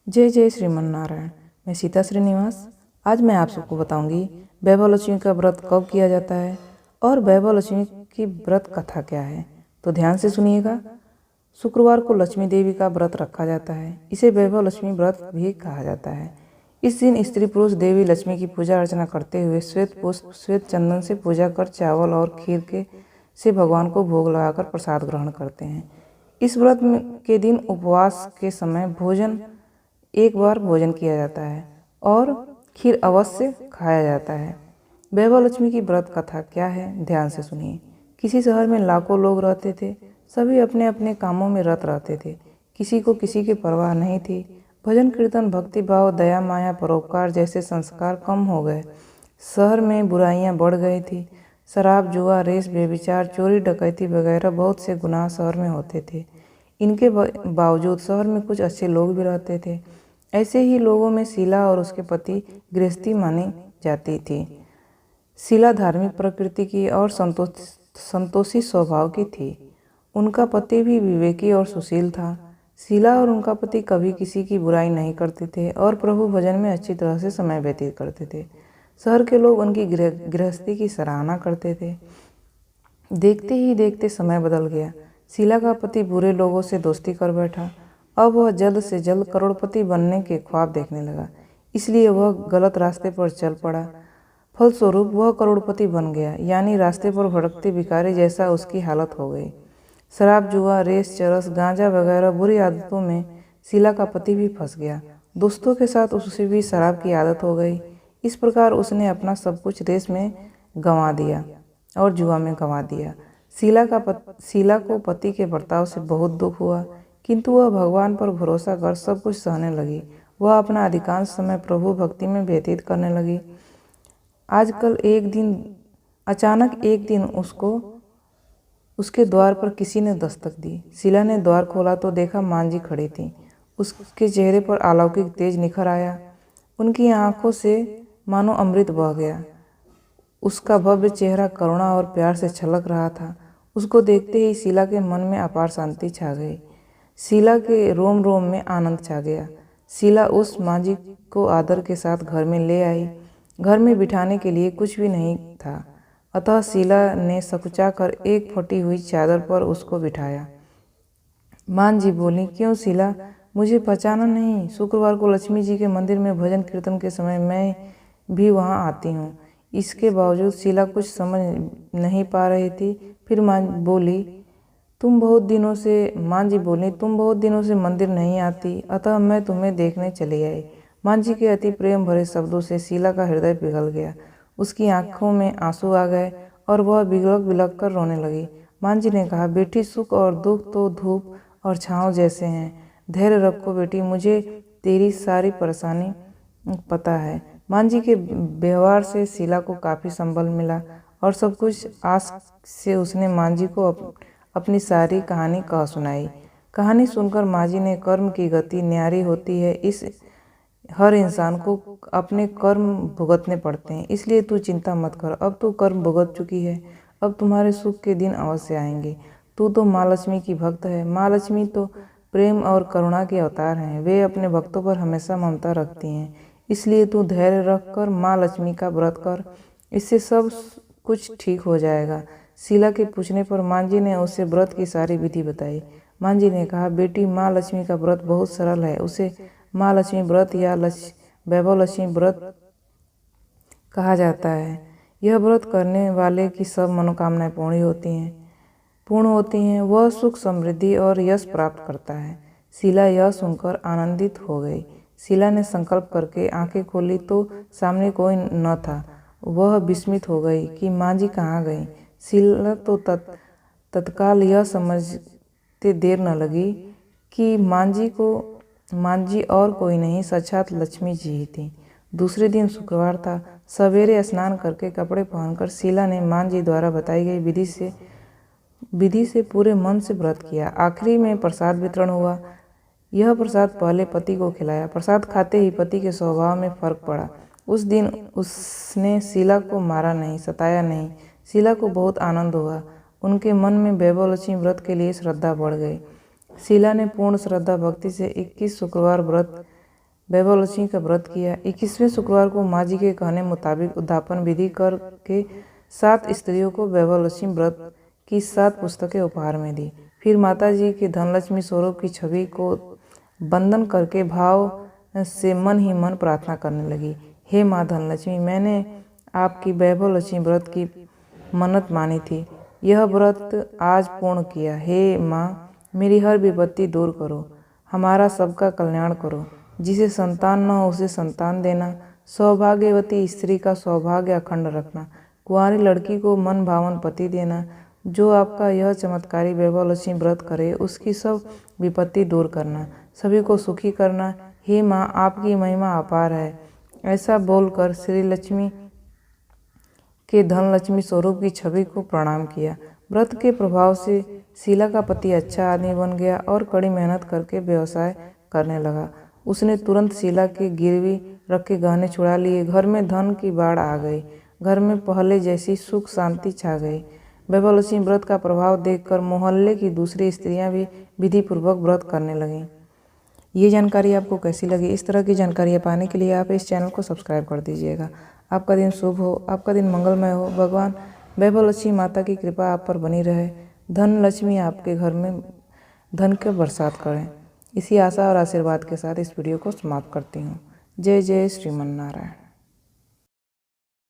जय जय श्रीमन नारायण। मैं सीता श्रीनिवास। आज मैं आप सबको बताऊंगी वैभव लक्ष्मी का व्रत कब किया जाता है और वैभव लक्ष्मी की व्रत कथा क्या है। तो ध्यान से सुनिएगा। शुक्रवार को लक्ष्मी देवी का व्रत रखा जाता है। इसे वैभव लक्ष्मी व्रत भी कहा जाता है। इस दिन स्त्री पुरुष देवी लक्ष्मी की पूजा अर्चना करते हुए श्वेत पुष्प श्वेत चंदन से पूजा कर चावल और खीर से भगवान को भोग लगाकर प्रसाद ग्रहण करते हैं। इस व्रत के दिन उपवास के समय एक बार भोजन किया जाता है और खीर अवश्य खाया जाता है। वैभव लक्ष्मी की व्रत कथा क्या है, ध्यान से सुनिए। किसी शहर में लाखों लोग रहते थे। सभी अपने अपने कामों में रत रहते थे। किसी को किसी की परवाह नहीं थी। भजन कीर्तन भक्ति भाव दया माया परोपकार जैसे संस्कार कम हो गए। शहर में बुराइयां बढ़ गई थी। शराब जुआ रेस बेविचार चोरी डकैती वगैरह बहुत से गुनाह शहर में होते थे। इनके बावजूद शहर में कुछ अच्छे लोग भी रहते थे। ऐसे ही लोगों में शीला और उसके पति गृहस्थी मानी जाती थी। शीला धार्मिक प्रकृति की और संतोषी स्वभाव की थी। उनका पति भी विवेकी और सुशील था। शीला और उनका पति कभी किसी की बुराई नहीं करते थे और प्रभु भजन में अच्छी तरह से समय व्यतीत करते थे। शहर के लोग उनकी गृहस्थी की सराहना करते थे। देखते ही देखते समय बदल गया। शीला का पति बुरे लोगों से दोस्ती कर बैठा। अब वह जल्द से जल्द करोड़पति बनने के ख्वाब देखने लगा, इसलिए वह गलत रास्ते पर चल पड़ा। फलस्वरूप वह करोड़पति बन गया, यानी रास्ते पर भटकते भिखारी जैसा उसकी हालत हो गई। शराब जुआ रेस चरस गांजा वगैरह बुरी आदतों में शीला का पति भी फंस गया। दोस्तों के साथ उसे भी शराब की आदत हो गई। इस प्रकार उसने अपना सब कुछ रेस में गंवा दिया और जुआ में गंवा दिया। शीला को पति के बर्ताव से बहुत दुख हुआ, किंतु वह भगवान पर भरोसा कर सब कुछ सहने लगी। वह अपना अधिकांश समय प्रभु भक्ति में व्यतीत करने लगी। अचानक एक दिन उसके द्वार पर किसी ने दस्तक दी। शीला ने द्वार खोला तो देखा मांझी खड़ी थी। उसके चेहरे पर अलौकिक तेज निखर आया। उनकी आंखों से मानो अमृत बह गया। उसका भव्य चेहरा करुणा और प्यार से छलक रहा था। उसको देखते ही शीला के मन में अपार शांति छा गई। शीला के रोम रोम में आनंद छा गया। शीला उस मांझी को आदर के साथ घर में ले आई। घर में बिठाने के लिए कुछ भी नहीं था, अतः शीला ने सकुचा कर एक फटी हुई चादर पर उसको बिठाया। मांझी बोली, क्यों शीला, मुझे पहचाना नहीं? शुक्रवार को लक्ष्मी जी के मंदिर में भजन कीर्तन के समय मैं भी वहाँ आती हूँ। इसके बावजूद शीला कुछ समझ नहीं पा रही थी। फिर मांझी बोली, तुम बहुत दिनों से मंदिर नहीं आती, अतः मैं तुम्हें देखने चली आई। मांझी के अति प्रेम भरे शब्दों से शीला का हृदय पिघल गया। उसकी आंखों में आंसू आ गए और वह बिलख बिलख कर रोने लगी। मांझी ने कहा, बेटी, सुख और दुख तो धूप और छाँव जैसे हैं। धैर्य रखो बेटी, मुझे तेरी सारी परेशानी पता है। मांझी के व्यवहार से शीला को काफ़ी संबल मिला और सब कुछ आस से उसने मांझी को अपनी सारी कहानी कह सुनाई। कहानी सुनकर मांझी ने, कर्म की गति न्यारी होती है। हर इंसान को अपने कर्म भुगतने पड़ते हैं, इसलिए तू चिंता मत कर। अब तू कर्म भुगत चुकी है, अब तुम्हारे सुख के दिन अवश्य आएंगे। तू तो माँ लक्ष्मी की भक्त है। माँ लक्ष्मी तो प्रेम और करुणा के अवतार हैं। वे अपने भक्तों पर हमेशा ममता रखती हैं। इसलिए तू धैर्य रख कर माँ लक्ष्मी का व्रत कर, इससे सब कुछ ठीक हो जाएगा। शीला के पूछने पर मांझी ने उसे व्रत की सारी विधि बताई। मांझी ने कहा, बेटी, माँ लक्ष्मी का व्रत बहुत सरल है। उसे माँ लक्ष्मी व्रत या वैभव लक्ष्मी व्रत कहा जाता है। यह व्रत करने वाले की सब मनोकामनाएं पूर्ण होती हैं। वह सुख समृद्धि और यश प्राप्त करता है। शीला यह सुनकर आनंदित हो गई। शीला ने संकल्प करके आंखें खोली तो सामने कोई न था। वह विस्मित हो गई कि मांझी कहाँ गई। शीला तो तत्काल यह समझते देर न लगी कि मांझी और कोई नहीं, साक्षात लक्ष्मी जी ही थी। दूसरे दिन शुक्रवार था। सवेरे स्नान करके कपड़े पहनकर शीला ने मांझी द्वारा बताई गई विधि से पूरे मन से व्रत किया। आखिरी में प्रसाद वितरण हुआ। यह प्रसाद पहले पति को खिलाया। प्रसाद खाते ही पति के स्वभाव में फर्क पड़ा। उस दिन उसने शीला को मारा नहीं, सताया नहीं। शीला को बहुत आनंद हुआ। उनके मन में वैभव लक्ष्मी व्रत के लिए श्रद्धा बढ़ गई। शीला ने पूर्ण श्रद्धा भक्ति से 21 शुक्रवार व्रत वैभव लक्ष्मी का व्रत किया। 21वें शुक्रवार को माँ जी के कहने मुताबिक उद्यापन विधि करके 7 स्त्रियों को वैभव लक्ष्मी व्रत की 7 पुस्तकें उपहार में दी। फिर माता जी के धनलक्ष्मी स्वरूप की छवि को वंदन करके भाव से मन ही मन प्रार्थना करने लगी, हे माँ धनलक्ष्मी, मैंने आपकी वैभव लक्ष्मी व्रत की मन्नत मानी थी, यह व्रत आज पूर्ण किया। हे माँ, मेरी हर विपत्ति दूर करो, हमारा सबका कल्याण करो। जिसे संतान न हो उसे संतान देना, सौभाग्यवती स्त्री का सौभाग्य अखंड रखना, कुंवारी लड़की को मन भावन पति देना। जो आपका यह चमत्कारी वैभव लक्ष्मी व्रत करे उसकी सब विपत्ति दूर करना, सभी को सुखी करना। हे माँ, आपकी महिमा अपार है। ऐसा बोलकर श्री लक्ष्मी के धनलक्ष्मी स्वरूप की छवि को प्रणाम किया। व्रत के प्रभाव से शीला का पति अच्छा आदमी बन गया और कड़ी मेहनत करके व्यवसाय करने लगा। उसने तुरंत शीला के गिरवी रखे गहने छुड़ा लिए। घर में धन की बाढ़ आ गई। घर में पहले जैसी सुख शांति छा गई। वैभव लक्ष्मी व्रत का प्रभाव देखकर मोहल्ले की दूसरी स्त्रियां भी विधिपूर्वक व्रत करने लगीं। ये जानकारी आपको कैसी लगी? इस तरह की जानकारियाँ पाने के लिए आप इस चैनल को सब्सक्राइब कर दीजिएगा। आपका दिन शुभ हो, आपका दिन मंगलमय हो। भगवान वैभव लक्ष्मी माता की कृपा आप पर बनी रहे। धन लक्ष्मी आपके घर में धन के बरसात करें। इसी आशा और आशीर्वाद के साथ इस वीडियो को समाप्त करती हूँ। जय जय श्रीमन नारायण।